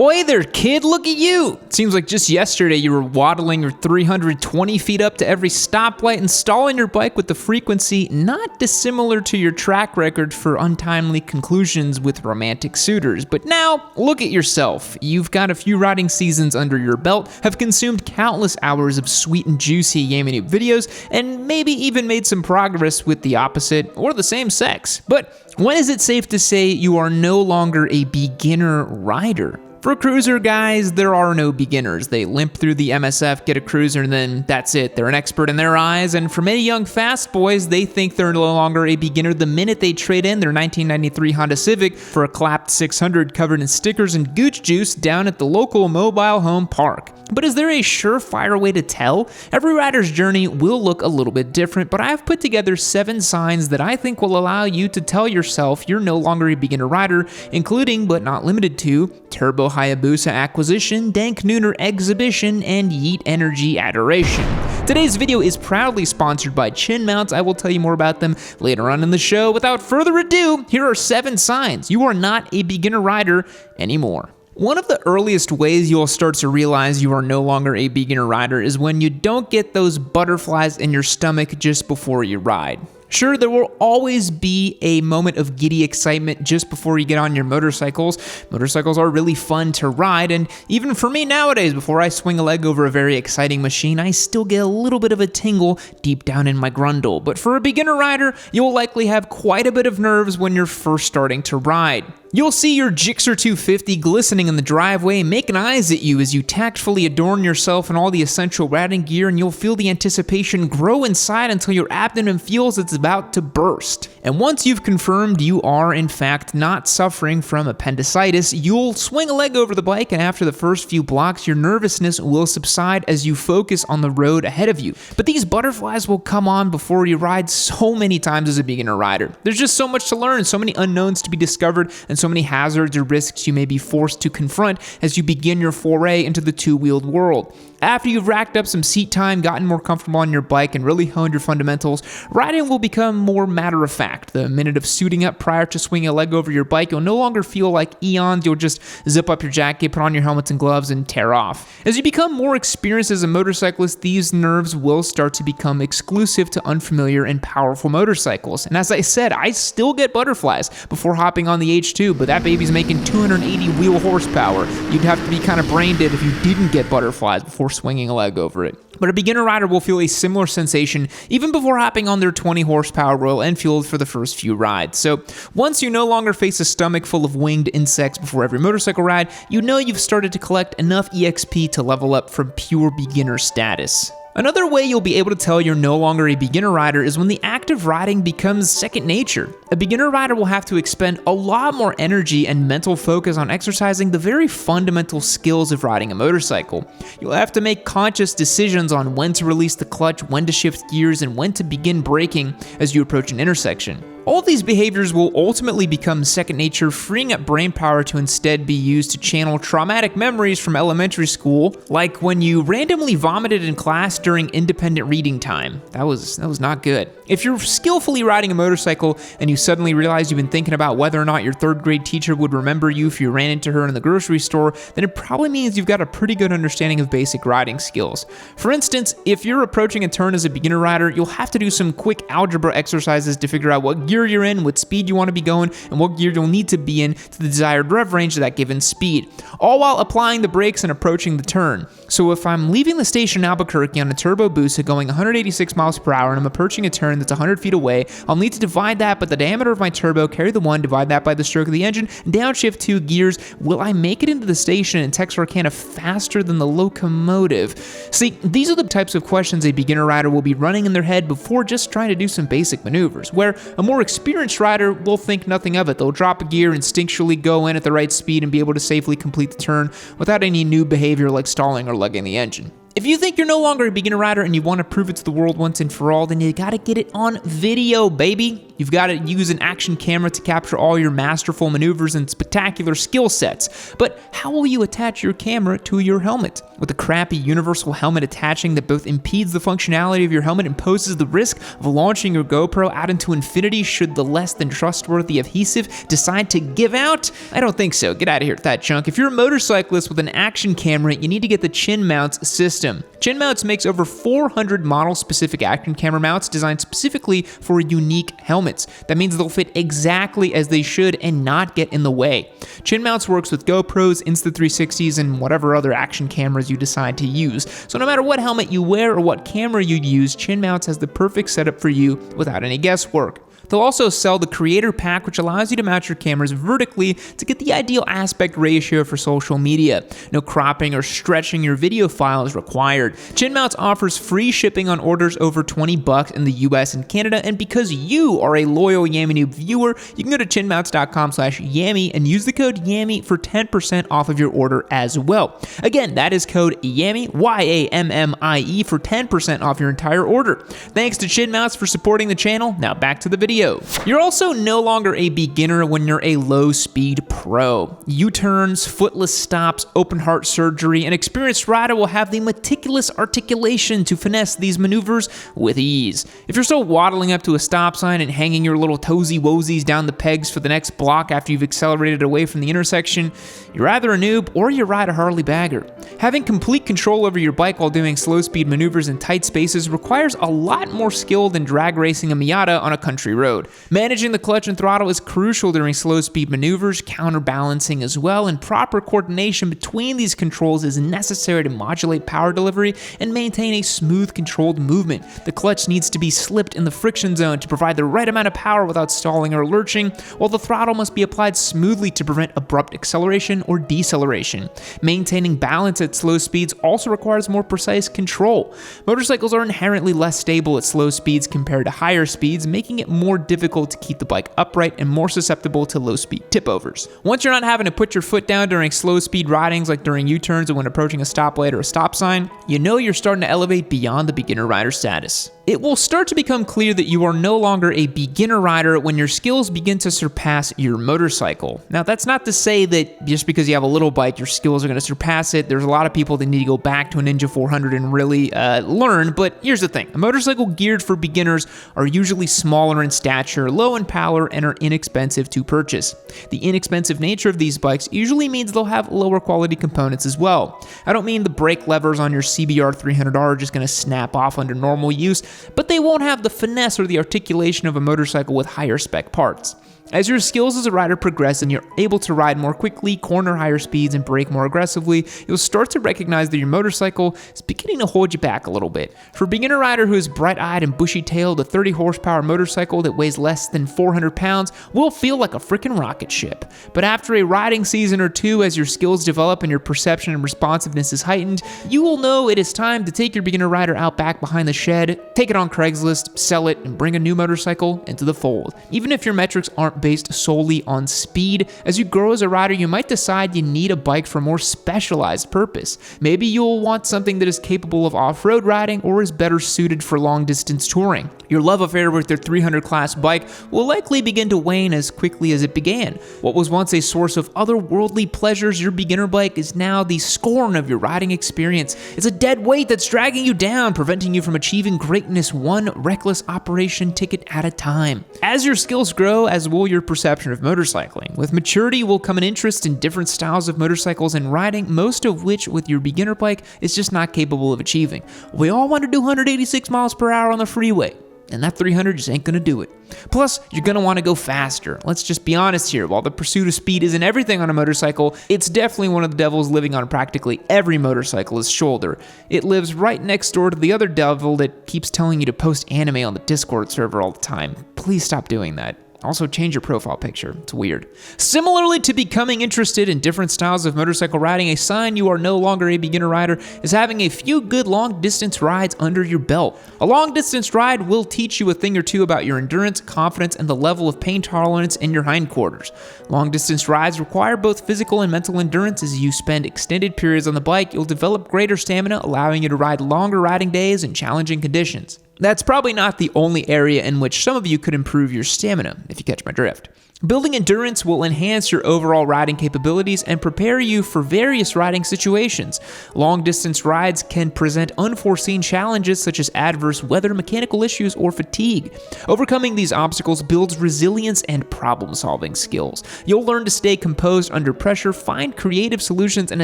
Well, hey there, kid, look at you! It seems like just yesterday you were waddling your 320 feet up to every stoplight and stalling your bike with a frequency not dissimilar to your track record for untimely conclusions with romantic suitors. But now, look at yourself. You've got a few riding seasons under your belt, have consumed countless hours of sweet and juicy Yamini videos, and maybe even made some progress with the opposite or the same sex. But when is it safe to say you are no longer a beginner rider? For cruiser guys, there are no beginners. They limp through the MSF, get a cruiser, and then that's it. They're an expert in their eyes, and for many young fast boys, they think they're no longer a beginner the minute they trade in their 1993 Honda Civic for a clapped 600 covered in stickers and gooch juice down at the local mobile home park. But is there a surefire way to tell? Every rider's journey will look a little bit different, but I have put together 7 signs that I think will allow you to tell yourself you're no longer a beginner rider, including but not limited to Turbo Hayabusa acquisition, Dank Nooner exhibition, and Yeet Energy adoration. Today's video is proudly sponsored by Chin Mounts. I will tell you more about them later on in the show. Without further ado, here are 7 signs you are not a beginner rider anymore. One of the earliest ways you'll start to realize you are no longer a beginner rider is when you don't get those butterflies in your stomach just before you ride. Sure, there will always be a moment of giddy excitement just before you get on your motorcycles. Motorcycles are really fun to ride, and even for me nowadays, before I swing a leg over a very exciting machine, I still get a little bit of a tingle deep down in my grundle. But for a beginner rider, you'll likely have quite a bit of nerves when you're first starting to ride. You'll see your Gixxer 250 glistening in the driveway, making eyes at you as you tactfully adorn yourself in all the essential riding gear, and you'll feel the anticipation grow inside until your abdomen feels it's about to burst. And once you've confirmed you are, in fact, not suffering from appendicitis, you'll swing a leg over the bike, and after the first few blocks, your nervousness will subside as you focus on the road ahead of you. But these butterflies will come on before you ride so many times as a beginner rider. There's just so much to learn, so many unknowns to be discovered, and so many hazards or risks you may be forced to confront as you begin your foray into the two-wheeled world. After you've racked up some seat time, gotten more comfortable on your bike, and really honed your fundamentals, riding will become more matter-of-fact. The minute of suiting up prior to swinging a leg over your bike, you'll no longer feel like eons. You'll just zip up your jacket, put on your helmets and gloves, and tear off. As you become more experienced as a motorcyclist, these nerves will start to become exclusive to unfamiliar and powerful motorcycles. And as I said, I still get butterflies before hopping on the H2, but that baby's making 280 wheel horsepower. You'd have to be kind of brain dead if you didn't get butterflies before swinging a leg over it. But a beginner rider will feel a similar sensation even before hopping on their 20 horsepower Royal Enfield for the first few rides. So once you no longer face a stomach full of winged insects before every motorcycle ride, you know you've started to collect enough EXP to level up from pure beginner status. Another way you'll be able to tell you're no longer a beginner rider is when the act of riding becomes second nature. A beginner rider will have to expend a lot more energy and mental focus on exercising the very fundamental skills of riding a motorcycle. You'll have to make conscious decisions on when to release the clutch, when to shift gears, and when to begin braking as you approach an intersection. All of these behaviors will ultimately become second nature, freeing up brain power to instead be used to channel traumatic memories from elementary school, like when you randomly vomited in class during independent reading time. That was not good. If you're skillfully riding a motorcycle and you suddenly realize you've been thinking about whether or not your 3rd grade teacher would remember you if you ran into her in the grocery store, then it probably means you've got a pretty good understanding of basic riding skills. For instance, if you're approaching a turn as a beginner rider, you'll have to do some quick algebra exercises to figure out what gear you're in, what speed you want to be going, and what gear you'll need to be in to the desired rev range of that given speed, all while applying the brakes and approaching the turn. So if I'm leaving the station in Albuquerque on a Turbo Busa going 186 miles per hour and I'm approaching a turn that's 100 feet away, I'll need to divide that by the diameter of my turbo, carry the 1, divide that by the stroke of the engine, and downshift 2 gears. Will I make it into the station in Texarkana faster than the locomotive? See, these are the types of questions a beginner rider will be running in their head before just trying to do some basic maneuvers, where a more experienced rider will think nothing of it. They'll drop a gear, instinctually go in at the right speed, and be able to safely complete the turn without any new behavior like stalling or lugging the engine. If you think you're no longer a beginner rider and you want to prove it to the world once and for all, then you gotta get it on video, baby. You've got to use an action camera to capture all your masterful maneuvers and spectacular skill sets. But how will you attach your camera to your helmet? with a crappy universal helmet attaching that both impedes the functionality of your helmet and poses the risk of launching your GoPro out into infinity should the less than trustworthy adhesive decide to give out? I don't think so. Get out of here with that junk. If you're a motorcyclist with an action camera, you need to get the Chin Mounts system. Chin Mounts makes over 400 model-specific action camera mounts designed specifically for unique helmets. That means they'll fit exactly as they should and not get in the way. Chin Mounts works with GoPros, Insta360s, and whatever other action cameras you decide to use. So no matter what helmet you wear or what camera you use, Chin Mounts has the perfect setup for you without any guesswork. They'll also sell the Creator Pack, which allows you to mount your cameras vertically to get the ideal aspect ratio for social media. No cropping or stretching your video file is required. Chin Mounts offers free shipping on orders over $20 in the US and Canada, and because you are a loyal Yammy Noob viewer, you can go to chinmounts.com/Yammy and use the code Yammy for 10% off of your order as well. Again, that is code Yammy, Y-A-M-M-I-E, for 10% off your entire order. Thanks to Chin Mounts for supporting the channel. Now back to the video. You're also no longer a beginner when you're a low-speed pro. U-turns, footless stops, open heart surgery, an experienced rider will have the meticulous articulation to finesse these maneuvers with ease. If you're still waddling up to a stop sign and hanging your little toesy-woesies down the pegs for the next block after you've accelerated away from the intersection, you're either a noob or you ride a Harley bagger. Having complete control over your bike while doing slow-speed maneuvers in tight spaces requires a lot more skill than drag racing a Miata on a country road. Managing the clutch and throttle is crucial during slow-speed maneuvers, counterbalancing as well, and proper coordination between these controls is necessary to modulate power delivery and maintain a smooth, controlled movement. The clutch needs to be slipped in the friction zone to provide the right amount of power without stalling or lurching, while the throttle must be applied smoothly to prevent abrupt acceleration or deceleration. Maintaining balance at slow speeds also requires more precise control. Motorcycles are inherently less stable at slow speeds compared to higher speeds, making it more difficult to keep the bike upright and more susceptible to low-speed tip-overs. Once you're not having to put your foot down during slow-speed ridings like during U-turns or when approaching a stoplight or a stop sign, you know you're starting to elevate beyond the beginner rider status. It will start to become clear that you are no longer a beginner rider when your skills begin to surpass your motorcycle. Now, that's not to say that just because you have a little bike, your skills are going to surpass it. There's a lot of people that need to go back to a Ninja 400 and really learn, but here's the thing. A motorcycle geared for beginners are usually smaller in stature, low in power, and are inexpensive to purchase. The inexpensive nature of these bikes usually means they'll have lower quality components as well. I don't mean the brake levers on your CBR 300R are just going to snap off under normal use, but they won't have the finesse or the articulation of a motorcycle with higher spec parts. As your skills as a rider progress and you're able to ride more quickly, corner higher speeds, and brake more aggressively, you'll start to recognize that your motorcycle is beginning to hold you back a little bit. For a beginner rider who is bright-eyed and bushy-tailed, a 30-horsepower motorcycle that weighs less than 400 pounds will feel like a freaking rocket ship. But after a riding season or two, as your skills develop and your perception and responsiveness is heightened, you will know it is time to take your beginner rider out back behind the shed, take it on Craigslist, sell it, and bring a new motorcycle into the fold. Even if your metrics aren't based solely on speed, as you grow as a rider, you might decide you need a bike for a more specialized purpose. Maybe you'll want something that is capable of off-road riding or is better suited for long-distance touring. Your love affair with your 300 class bike will likely begin to wane as quickly as it began. What was once a source of otherworldly pleasures, your beginner bike is now the scorn of your riding experience. It's a dead weight that's dragging you down, preventing you from achieving greatness one reckless operation ticket at a time. As your skills grow, as will your perception of motorcycling. With maturity will come an interest in different styles of motorcycles and riding, most of which with your beginner bike is just not capable of achieving. We all want to do 186 miles per hour on the freeway, and that 300 just ain't gonna do it. Plus, you're gonna wanna go faster. Let's just be honest here, while the pursuit of speed isn't everything on a motorcycle, it's definitely one of the devils living on practically every motorcyclist's shoulder. It lives right next door to the other devil that keeps telling you to post anime on the Discord server all the time. Please stop doing that. Also, change your profile picture. It's weird. Similarly to becoming interested in different styles of motorcycle riding, a sign you are no longer a beginner rider is having a few good long-distance rides under your belt. A long-distance ride will teach you a thing or two about your endurance, confidence, and the level of pain tolerance in your hindquarters. Long-distance rides require both physical and mental endurance. As you spend extended periods on the bike, you'll develop greater stamina, allowing you to ride longer riding days in challenging conditions. That's probably not the only area in which some of you could improve your stamina, if you catch my drift. Building endurance will enhance your overall riding capabilities and prepare you for various riding situations. Long-distance rides can present unforeseen challenges such as adverse weather, mechanical issues, or fatigue. Overcoming these obstacles builds resilience and problem-solving skills. You'll learn to stay composed under pressure, find creative solutions, and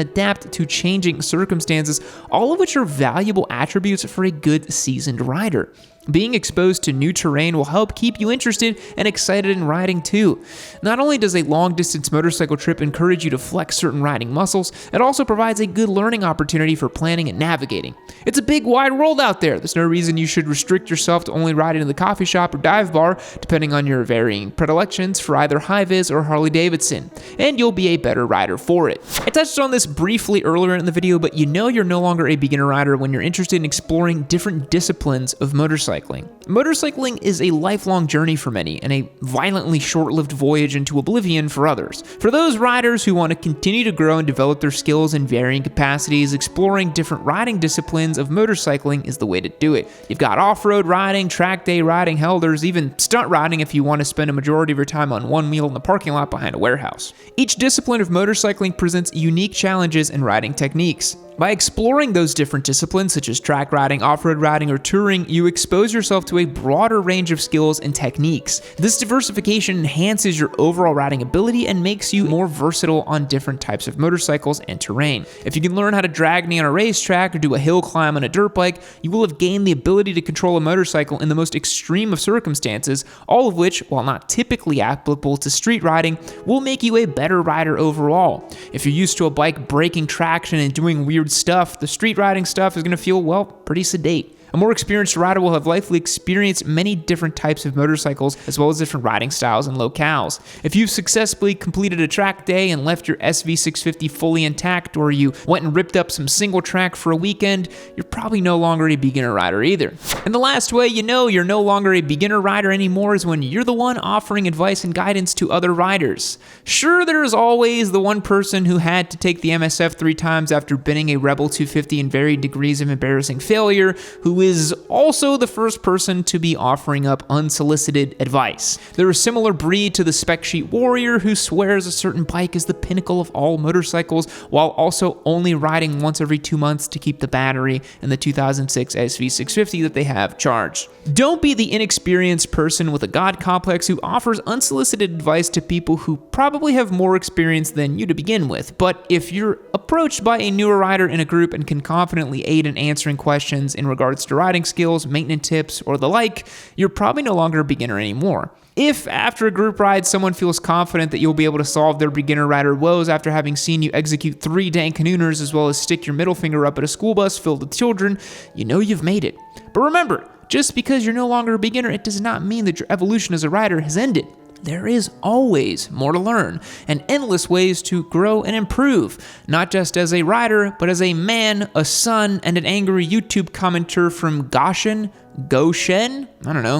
adapt to changing circumstances, all of which are valuable attributes for a good seasoned rider. Being exposed to new terrain will help keep you interested and excited in riding too. Not only does a long-distance motorcycle trip encourage you to flex certain riding muscles, it also provides a good learning opportunity for planning and navigating. It's a big, wide world out there. There's no reason you should restrict yourself to only riding in the coffee shop or dive bar, depending on your varying predilections for either high-vis or Harley-Davidson, and you'll be a better rider for it. I touched on this briefly earlier in the video, but you know you're no longer a beginner rider when you're interested in exploring different disciplines of motorcycling. Motorcycling is a lifelong journey for many and a violently short-lived voyage into oblivion for others. For those riders who want to continue to grow and develop their skills in varying capacities, exploring different riding disciplines of motorcycling is the way to do it. You've got off-road riding, track day riding, hell, there's even stunt riding if you want to spend a majority of your time on one wheel in the parking lot behind a warehouse. Each discipline of motorcycling presents unique challenges and riding techniques. By exploring those different disciplines, such as track riding, off-road riding, or touring, you expose yourself to a broader range of skills and techniques. This diversification enhances your overall riding ability and makes you more versatile on different types of motorcycles and terrain. If you can learn how to drag me on a racetrack or do a hill climb on a dirt bike, you will have gained the ability to control a motorcycle in the most extreme of circumstances, all of which, while not typically applicable to street riding, will make you a better rider overall. If you're used to a bike breaking traction and doing weird stuff, the street riding stuff is going to feel, well, pretty sedate. A more experienced rider will have likely experienced many different types of motorcycles as well as different riding styles and locales. If you've successfully completed a track day and left your SV650 fully intact, or you went and ripped up some single track for a weekend, you're probably no longer a beginner rider either. And the last way you know you're no longer a beginner rider anymore is when you're the one offering advice and guidance to other riders. Sure, there's always the one person who had to take the MSF 3 times after binning a Rebel 250 in varied degrees of embarrassing failure, who is also the first person to be offering up unsolicited advice. They're a similar breed to the spec sheet warrior who swears a certain bike is the pinnacle of all motorcycles while also only riding once every 2 months to keep the battery in the 2006 SV650 that they have charged. Don't be the inexperienced person with a god complex who offers unsolicited advice to people who probably have more experience than you to begin with. But if you're approached by a newer rider in a group and can confidently aid in answering questions in regards to riding skills, maintenance tips, or the like, you're probably no longer a beginner anymore. If after a group ride someone feels confident that you'll be able to solve their beginner rider woes after having seen you execute 3 dang canooners as well as stick your middle finger up at a school bus filled with children, you know you've made it. But remember, just because you're no longer a beginner, it does not mean that your evolution as a rider has ended. There is always more to learn and endless ways to grow and improve, not just as a rider, but as a man, a son, and an angry YouTube commenter from Goshen,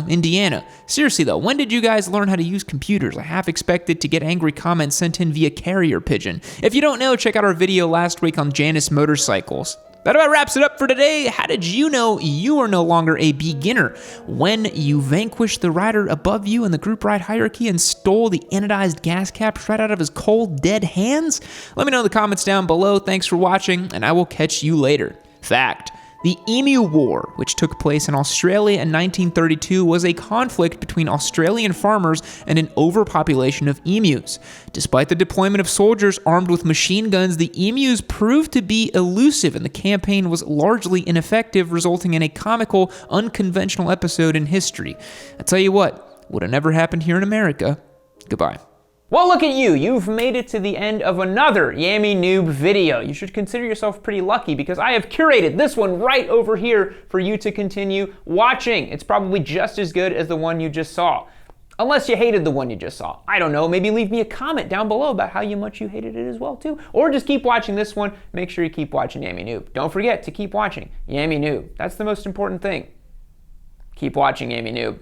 Indiana. Seriously though, when did you guys learn how to use computers? I half expected to get angry comments sent in via carrier pigeon. If you don't know, check out our video last week on Janus motorcycles. That about wraps it up for today. How did you know you are no longer a beginner when you vanquished the rider above you in the group ride hierarchy and stole the anodized gas cap right out of his cold, dead hands? Let me know in the comments down below. Thanks for watching, and I will catch you later. Fact: the Emu War, which took place in Australia in 1932, was a conflict between Australian farmers and an overpopulation of emus. Despite the deployment of soldiers armed with machine guns, the emus proved to be elusive and the campaign was largely ineffective, resulting in a comical, unconventional episode in history. I tell you what, would have never happened here in America. Goodbye. Well, look at you. You've made it to the end of another Yammy Noob video. You should consider yourself pretty lucky because I have curated this one right over here for you to continue watching. It's probably just as good as the one you just saw. Unless you hated the one you just saw. I don't know, maybe leave me a comment down below about how much you hated it as well too. Or just keep watching this one. Make sure you keep watching Yammy Noob. Don't forget to keep watching Yammy Noob. That's the most important thing. Keep watching Yammy Noob.